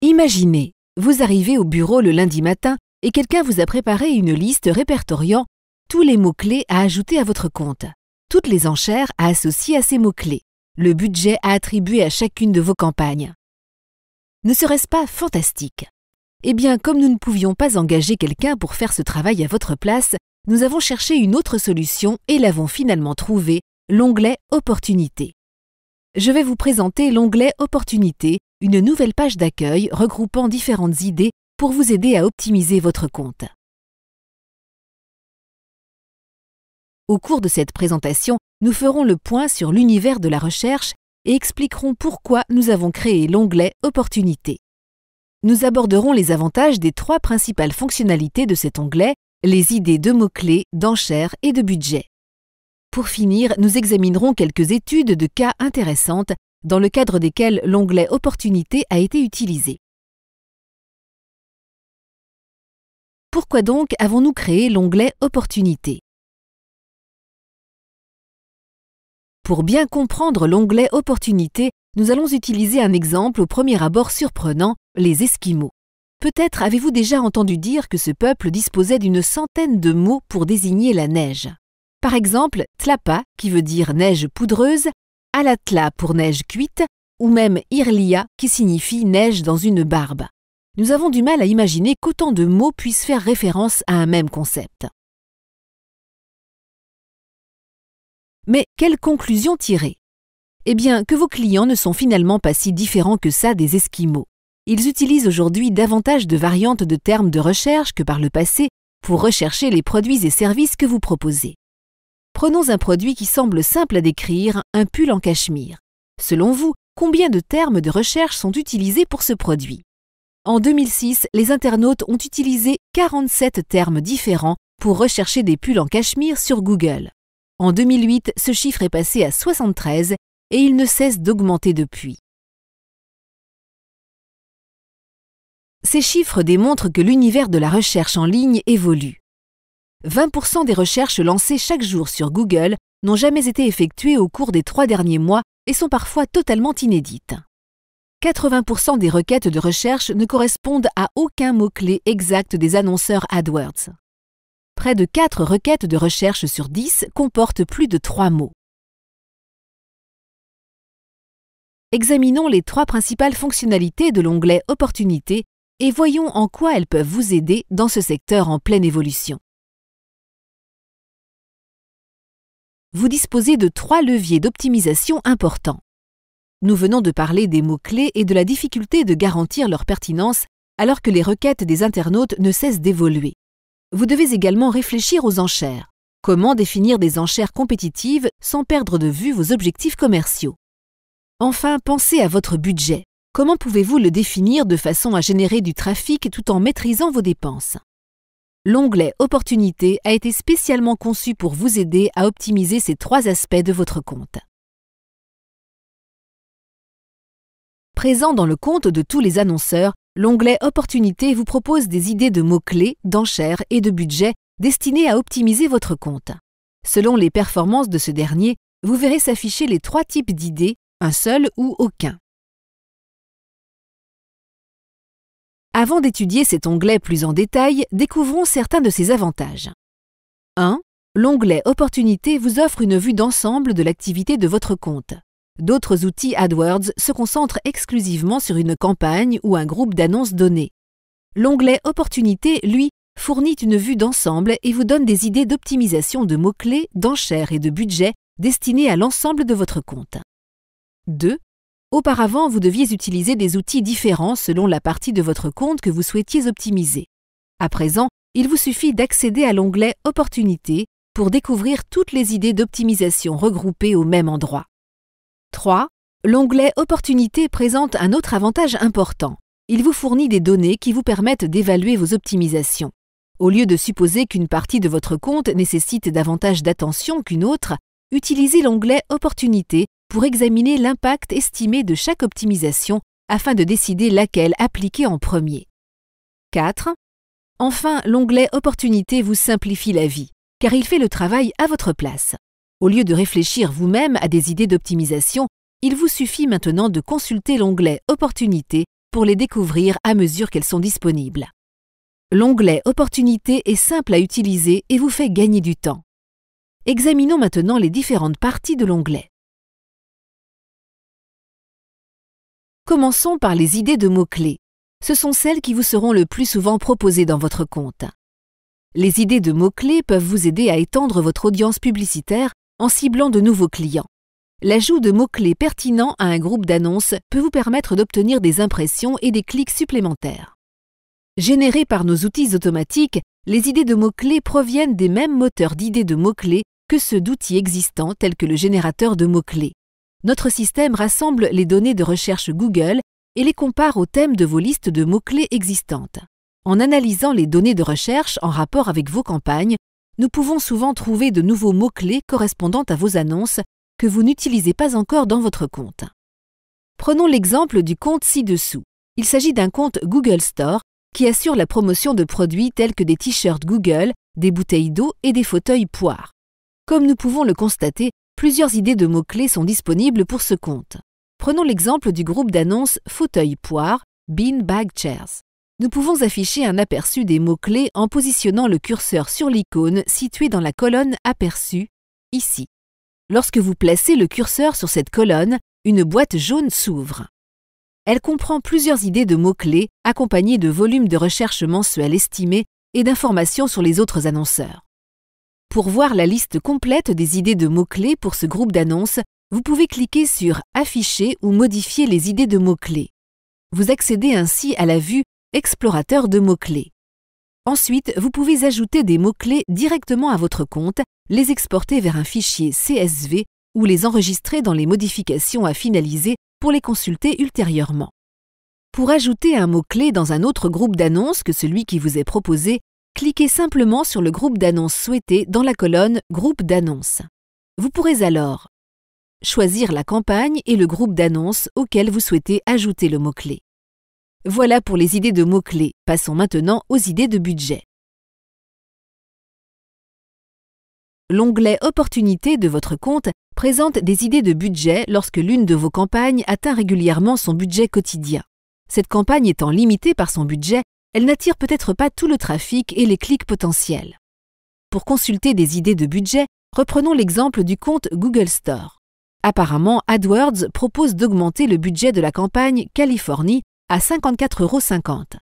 Imaginez, vous arrivez au bureau le lundi matin et quelqu'un vous a préparé une liste répertoriant tous les mots-clés à ajouter à votre compte, toutes les enchères à associer à ces mots-clés, le budget à attribuer à chacune de vos campagnes. Ne serait-ce pas fantastique? Eh bien, comme nous ne pouvions pas engager quelqu'un pour faire ce travail à votre place, nous avons cherché une autre solution et l'avons finalement trouvé, l'onglet Opportunités. Je vais vous présenter l'onglet Opportunités, une nouvelle page d'accueil regroupant différentes idées pour vous aider à optimiser votre compte. Au cours de cette présentation, nous ferons le point sur l'univers de la recherche et expliquerons pourquoi nous avons créé l'onglet Opportunités. Nous aborderons les avantages des 3 principales fonctionnalités de cet onglet, les idées de mots-clés, d'enchères et de budget. Pour finir, nous examinerons quelques études de cas intéressantes dans le cadre desquelles l'onglet Opportunités a été utilisé. Pourquoi donc avons-nous créé l'onglet Opportunités? Pour bien comprendre l'onglet Opportunités, nous allons utiliser un exemple au premier abord surprenant, les Esquimaux. Peut-être avez-vous déjà entendu dire que ce peuple disposait d'une centaine de mots pour désigner la neige. Par exemple, tlapa, qui veut dire neige poudreuse, alatla pour neige cuite, ou même irlia, qui signifie neige dans une barbe. Nous avons du mal à imaginer qu'autant de mots puissent faire référence à un même concept. Mais quelle conclusion tirer? Eh bien, que vos clients ne sont finalement pas si différents que ça des Esquimaux. Ils utilisent aujourd'hui davantage de variantes de termes de recherche que par le passé pour rechercher les produits et services que vous proposez. Prenons un produit qui semble simple à décrire, un pull en cachemire. Selon vous, combien de termes de recherche sont utilisés pour ce produit? En 2006, les internautes ont utilisé 47 termes différents pour rechercher des pulls en cachemire sur Google. En 2008, ce chiffre est passé à 73 et il ne cesse d'augmenter depuis. Ces chiffres démontrent que l'univers de la recherche en ligne évolue. 20% des recherches lancées chaque jour sur Google n'ont jamais été effectuées au cours des 3 derniers mois et sont parfois totalement inédites. 80% des requêtes de recherche ne correspondent à aucun mot-clé exact des annonceurs AdWords. Près de 4 requêtes de recherche sur 10 comportent plus de 3 mots. Examinons les 3 principales fonctionnalités de l'onglet Opportunités et voyons en quoi elles peuvent vous aider dans ce secteur en pleine évolution. Vous disposez de 3 leviers d'optimisation importants. Nous venons de parler des mots-clés et de la difficulté de garantir leur pertinence alors que les requêtes des internautes ne cessent d'évoluer. Vous devez également réfléchir aux enchères. Comment définir des enchères compétitives sans perdre de vue vos objectifs commerciaux? Enfin, pensez à votre budget. Comment pouvez-vous le définir de façon à générer du trafic tout en maîtrisant vos dépenses? L'onglet Opportunités a été spécialement conçu pour vous aider à optimiser ces 3 aspects de votre compte. Présent dans le compte de tous les annonceurs, l'onglet Opportunités vous propose des idées de mots-clés, d'enchères et de budget destinés à optimiser votre compte. Selon les performances de ce dernier, vous verrez s'afficher les 3 types d'idées, un seul ou aucun. Avant d'étudier cet onglet plus en détail, découvrons certains de ses avantages. 1. L'onglet Opportunités vous offre une vue d'ensemble de l'activité de votre compte. D'autres outils AdWords se concentrent exclusivement sur une campagne ou un groupe d'annonces donné. L'onglet Opportunités, lui, fournit une vue d'ensemble et vous donne des idées d'optimisation de mots-clés, d'enchères et de budget destinés à l'ensemble de votre compte. 2. Auparavant, vous deviez utiliser des outils différents selon la partie de votre compte que vous souhaitiez optimiser. À présent, il vous suffit d'accéder à l'onglet Opportunités pour découvrir toutes les idées d'optimisation regroupées au même endroit. 3. L'onglet Opportunités présente un autre avantage important. Il vous fournit des données qui vous permettent d'évaluer vos optimisations. Au lieu de supposer qu'une partie de votre compte nécessite davantage d'attention qu'une autre, utilisez l'onglet Opportunités pour examiner l'impact estimé de chaque optimisation afin de décider laquelle appliquer en premier. 4. Enfin, l'onglet Opportunités vous simplifie la vie, car il fait le travail à votre place. Au lieu de réfléchir vous-même à des idées d'optimisation, il vous suffit maintenant de consulter l'onglet Opportunités pour les découvrir à mesure qu'elles sont disponibles. L'onglet Opportunités est simple à utiliser et vous fait gagner du temps. Examinons maintenant les différentes parties de l'onglet. Commençons par les idées de mots-clés. Ce sont celles qui vous seront le plus souvent proposées dans votre compte. Les idées de mots-clés peuvent vous aider à étendre votre audience publicitaire en ciblant de nouveaux clients. L'ajout de mots-clés pertinents à un groupe d'annonces peut vous permettre d'obtenir des impressions et des clics supplémentaires. Générées par nos outils automatiques, les idées de mots-clés proviennent des mêmes moteurs d'idées de mots-clés que ceux d'outils existants tels que le générateur de mots-clés. Notre système rassemble les données de recherche Google et les compare aux thèmes de vos listes de mots-clés existantes. En analysant les données de recherche en rapport avec vos campagnes, nous pouvons souvent trouver de nouveaux mots-clés correspondant à vos annonces que vous n'utilisez pas encore dans votre compte. Prenons l'exemple du compte ci-dessous. Il s'agit d'un compte Google Store qui assure la promotion de produits tels que des t-shirts Google, des bouteilles d'eau et des fauteuils poires. Comme nous pouvons le constater, plusieurs idées de mots-clés sont disponibles pour ce compte. Prenons l'exemple du groupe d'annonces fauteuils poires, bean bag chairs. Nous pouvons afficher un aperçu des mots-clés en positionnant le curseur sur l'icône située dans la colonne Aperçu, ici. Lorsque vous placez le curseur sur cette colonne, une boîte jaune s'ouvre. Elle comprend plusieurs idées de mots-clés accompagnées de volumes de recherche mensuels estimés et d'informations sur les autres annonceurs. Pour voir la liste complète des idées de mots-clés pour ce groupe d'annonces, vous pouvez cliquer sur « Afficher » ou « Modifier les idées de mots-clés ». Vous accédez ainsi à la vue « Explorateur de mots-clés ». Ensuite, vous pouvez ajouter des mots-clés directement à votre compte, les exporter vers un fichier CSV ou les enregistrer dans les modifications à finaliser pour les consulter ultérieurement. Pour ajouter un mot-clé dans un autre groupe d'annonces que celui qui vous est proposé, cliquez simplement sur le groupe d'annonces souhaité dans la colonne « Groupe d'annonces ». Vous pourrez alors choisir la campagne et le groupe d'annonces auquel vous souhaitez ajouter le mot-clé. Voilà pour les idées de mots-clés. Passons maintenant aux idées de budget. L'onglet Opportunités de votre compte présente des idées de budget lorsque l'une de vos campagnes atteint régulièrement son budget quotidien. Cette campagne étant limitée par son budget, elle n'attire peut-être pas tout le trafic et les clics potentiels. Pour consulter des idées de budget, reprenons l'exemple du compte Google Store. Apparemment, AdWords propose d'augmenter le budget de la campagne Californie à 54,50 €.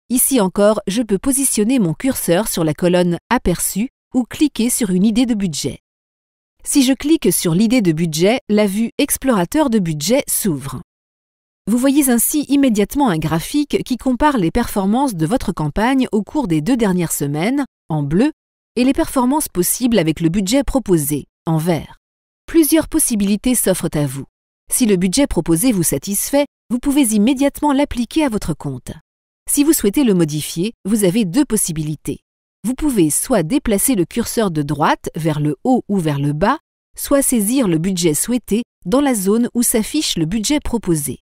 Ici encore, je peux positionner mon curseur sur la colonne « Aperçu » ou cliquer sur une idée de budget. Si je clique sur l'idée de budget, la vue « Explorateur de budget » s'ouvre. Vous voyez ainsi immédiatement un graphique qui compare les performances de votre campagne au cours des 2 dernières semaines, en bleu, et les performances possibles avec le budget proposé, en vert. Plusieurs possibilités s'offrent à vous. Si le budget proposé vous satisfait, vous pouvez immédiatement l'appliquer à votre compte. Si vous souhaitez le modifier, vous avez 2 possibilités. Vous pouvez soit déplacer le curseur de droite vers le haut ou vers le bas, soit saisir le budget souhaité dans la zone où s'affiche le budget proposé.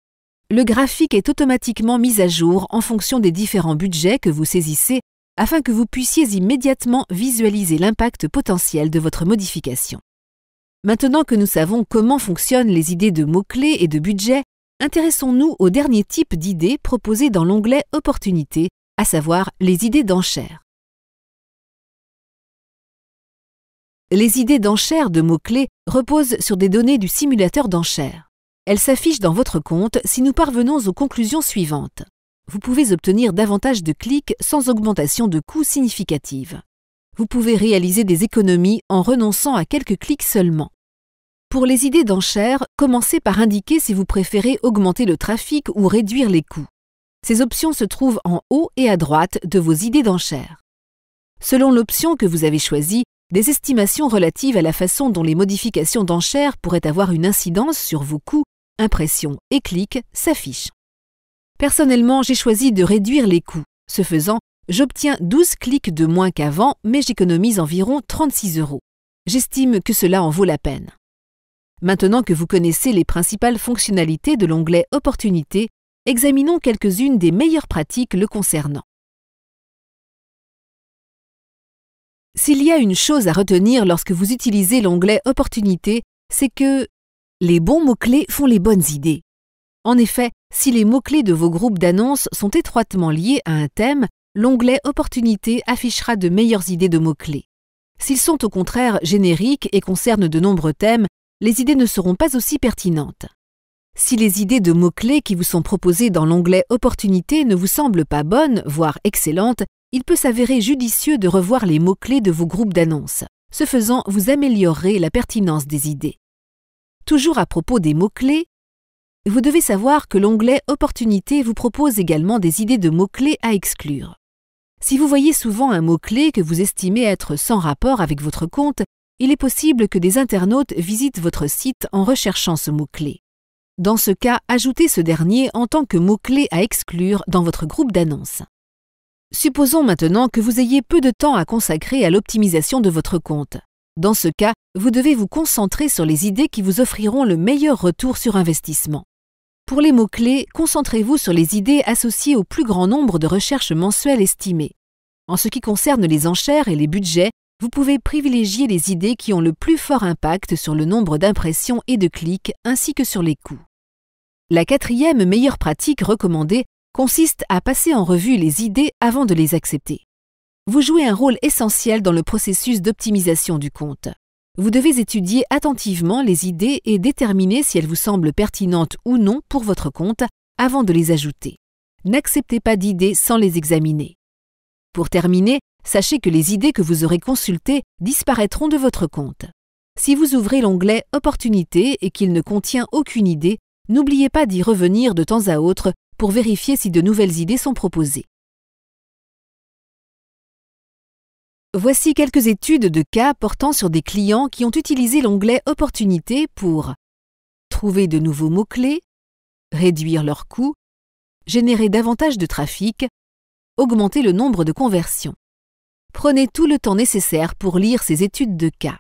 Le graphique est automatiquement mis à jour en fonction des différents budgets que vous saisissez afin que vous puissiez immédiatement visualiser l'impact potentiel de votre modification. Maintenant que nous savons comment fonctionnent les idées de mots-clés et de budget, intéressons-nous au dernier type d'idées proposées dans l'onglet Opportunités, à savoir les idées d'enchères. Les idées d'enchères de mots-clés reposent sur des données du simulateur d'enchères. Elles s'affichent dans votre compte si nous parvenons aux conclusions suivantes. Vous pouvez obtenir davantage de clics sans augmentation de coûts significative. Vous pouvez réaliser des économies en renonçant à quelques clics seulement. Pour les idées d'enchères, commencez par indiquer si vous préférez augmenter le trafic ou réduire les coûts. Ces options se trouvent en haut et à droite de vos idées d'enchères. Selon l'option que vous avez choisie, des estimations relatives à la façon dont les modifications d'enchères pourraient avoir une incidence sur vos coûts, impressions et clics s'affichent. Personnellement, j'ai choisi de réduire les coûts. Ce faisant, j'obtiens 12 clics de moins qu'avant, mais j'économise environ 36 €. J'estime que cela en vaut la peine. Maintenant que vous connaissez les principales fonctionnalités de l'onglet Opportunités, examinons quelques-unes des meilleures pratiques le concernant. S'il y a une chose à retenir lorsque vous utilisez l'onglet Opportunités, c'est que les bons mots-clés font les bonnes idées. En effet, Si les mots-clés de vos groupes d'annonces sont étroitement liés à un thème, l'onglet Opportunités affichera de meilleures idées de mots-clés. S'ils sont au contraire génériques et concernent de nombreux thèmes, les idées ne seront pas aussi pertinentes. Si les idées de mots-clés qui vous sont proposées dans l'onglet Opportunités ne vous semblent pas bonnes, voire excellentes, il peut s'avérer judicieux de revoir les mots-clés de vos groupes d'annonces. Ce faisant, vous améliorerez la pertinence des idées. Toujours à propos des mots-clés, vous devez savoir que l'onglet Opportunités vous propose également des idées de mots-clés à exclure. Si vous voyez souvent un mot-clé que vous estimez être sans rapport avec votre compte, il est possible que des internautes visitent votre site en recherchant ce mot-clé. Dans ce cas, ajoutez ce dernier en tant que mot-clé à exclure dans votre groupe d'annonces. Supposons maintenant que vous ayez peu de temps à consacrer à l'optimisation de votre compte. Dans ce cas, vous devez vous concentrer sur les idées qui vous offriront le meilleur retour sur investissement. Pour les mots-clés, concentrez-vous sur les idées associées au plus grand nombre de recherches mensuelles estimées. En ce qui concerne les enchères et les budgets, vous pouvez privilégier les idées qui ont le plus fort impact sur le nombre d'impressions et de clics ainsi que sur les coûts. La quatrième meilleure pratique recommandée consiste à passer en revue les idées avant de les accepter. Vous jouez un rôle essentiel dans le processus d'optimisation du compte. Vous devez étudier attentivement les idées et déterminer si elles vous semblent pertinentes ou non pour votre compte avant de les ajouter. N'acceptez pas d'idées sans les examiner. Pour terminer, sachez que les idées que vous aurez consultées disparaîtront de votre compte. Si vous ouvrez l'onglet Opportunités et qu'il ne contient aucune idée, n'oubliez pas d'y revenir de temps à autre pour vérifier si de nouvelles idées sont proposées. Voici quelques études de cas portant sur des clients qui ont utilisé l'onglet Opportunités pour trouver de nouveaux mots-clés, réduire leurs coûts, générer davantage de trafic, augmenter le nombre de conversions. Prenez tout le temps nécessaire pour lire ces études de cas.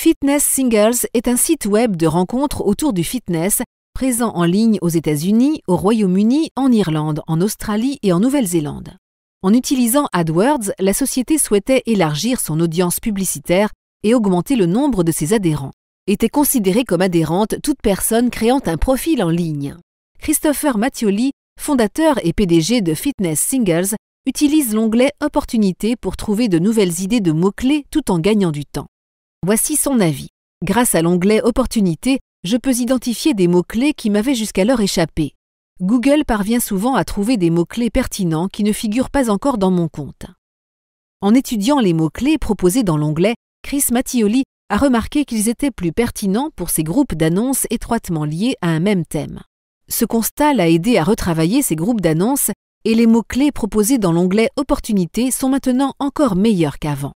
Fitness Singles est un site web de rencontres autour du fitness, présent en ligne aux États-Unis, au Royaume-Uni, en Irlande, en Australie et en Nouvelle-Zélande. En utilisant AdWords, la société souhaitait élargir son audience publicitaire et augmenter le nombre de ses adhérents. Était considérée comme adhérente toute personne créant un profil en ligne. Christopher Mattioli, fondateur et PDG de Fitness Singles, utilise l'onglet Opportunités pour trouver de nouvelles idées de mots-clés tout en gagnant du temps. Voici son avis. Grâce à l'onglet Opportunités, je peux identifier des mots-clés qui m'avaient jusqu'alors échappé. Google parvient souvent à trouver des mots-clés pertinents qui ne figurent pas encore dans mon compte. En étudiant les mots-clés proposés dans l'onglet, Chris Mattioli a remarqué qu'ils étaient plus pertinents pour ces groupes d'annonces étroitement liés à un même thème. Ce constat l'a aidé à retravailler ces groupes d'annonces et les mots-clés proposés dans l'onglet Opportunités sont maintenant encore meilleurs qu'avant.